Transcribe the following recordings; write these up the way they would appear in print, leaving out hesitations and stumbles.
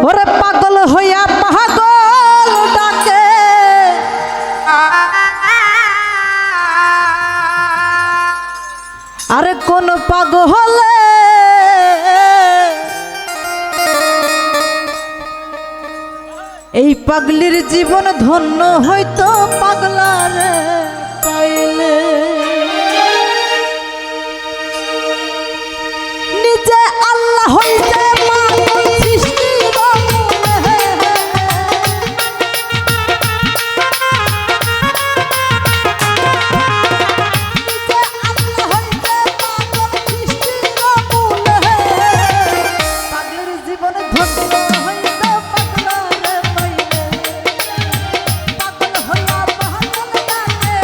ওরে পাগল হইয়া পাগল ডাকে, আরে কোন পাগলে এই পাগলির জীবন ধন্য হইতো পাগলারে পাইলে। নিজে আল্লাহ হইতে পাগল সৃষ্টির মূলে, নিজে আল্লাহ হইতে পাগল সৃষ্টির মূলে, পাগলের জীবন ধন্য হইতো পাগলারে পাইলে। পাগল হইয়া পাগল ডাকে,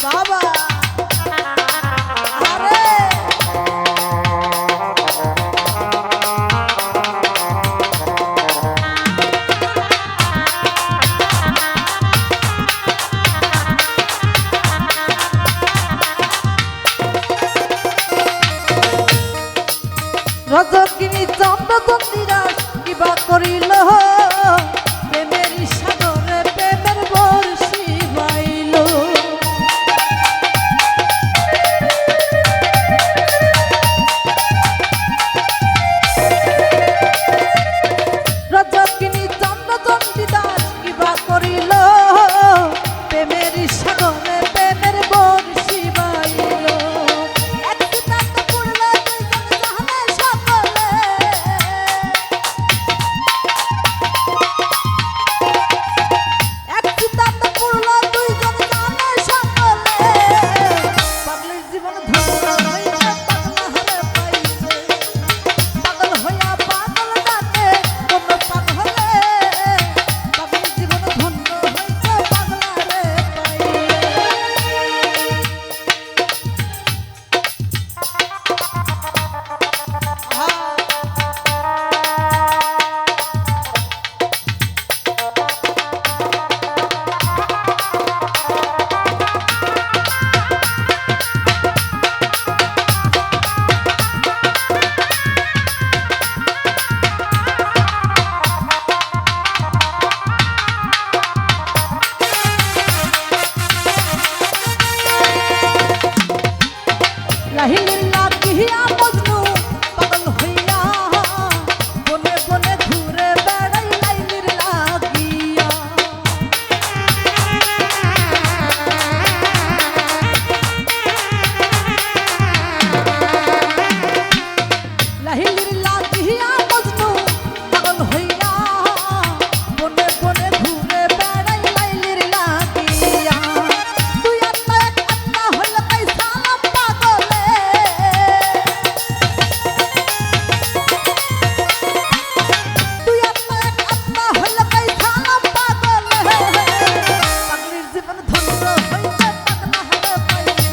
বাবা আরে রজকিনী চন্দ্র চন্দিরা কিবা করিল প্রেমের সাগরে প্রেমের বর্ষি বাইল রজকিনী চন্দ্র চন্দিরা কিবা করিল প্রেমের সাগরে প্রেমের বর্ষি বাইল লাহিল্লা কিয়া মজনু পাগল হইয়া বনে বনে ঘুরে বেড়াই লাইলির লাগিয়া লাহিল্লা কিয়া মজনু পাগল হইয়া বনে বনে ঘুরে বেড়াই লাইলির লাগিয়া তুই আত্মা এক আত্মা হইল কাই সালাম পাগলে তুই আত্মা এক আত্মা হইল কাই সালাম পাগলে পাগলের জীবন ধন্য হইতে পাগলা হলে পাইলে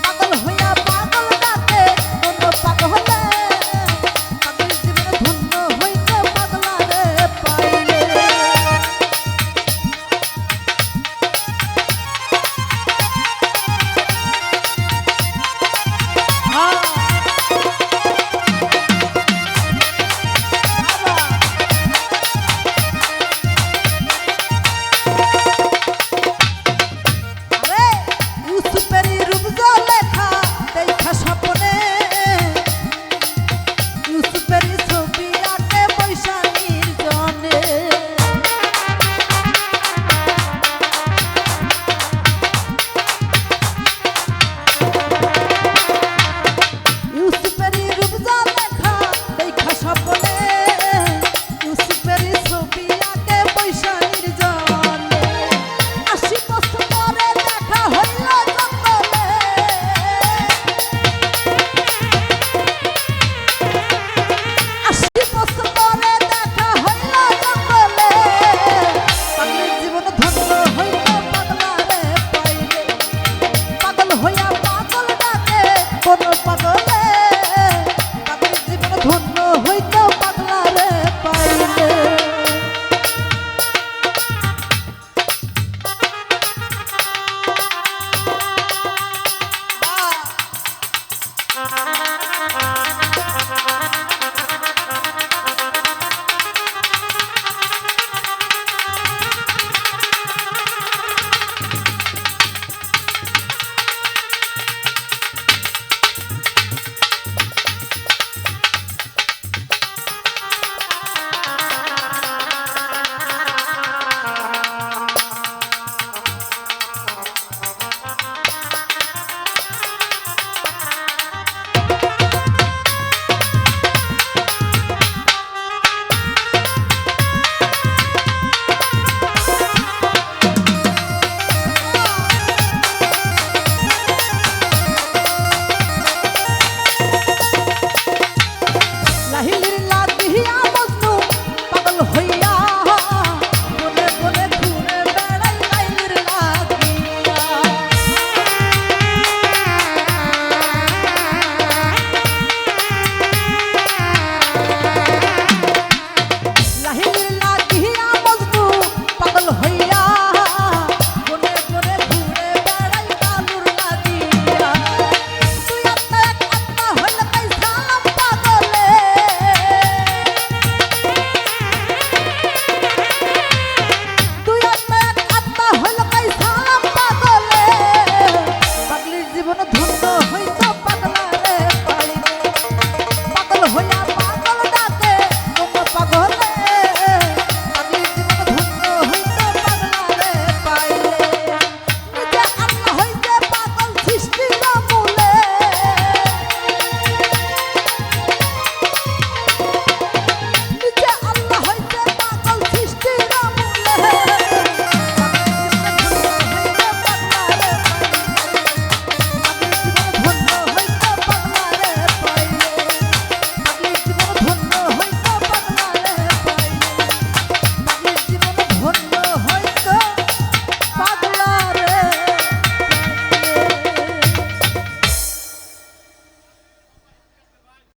পাগল হইয়া পাগল ডাকে কোন পাগলে পাগলের জীবন ধন্য হইতে পাগলা রে পাইলে ইউসুফেরই রূপ লেখা দেখা স্বপ্নে ইউসুফেরই ছবি আঁকে বৈশাখীর জনে ইউসুফেরই রূপ লেখা দেখা স্বপ্নে ইউসুফেরই ছবি আঁকে বৈশাখীর জনে 80 বছর পরে দেখা হইল জঙ্গলে 80 বছর পরে দেখা হইল জঙ্গলে পাগলের জীবন ধন্য হইল পাগলা রে পাইলে পাগল হইয়া পাগল ডাকে কোন পাগলে পাগলের জীবন ধন্য হইল পাগলা রে পাইলে Ah!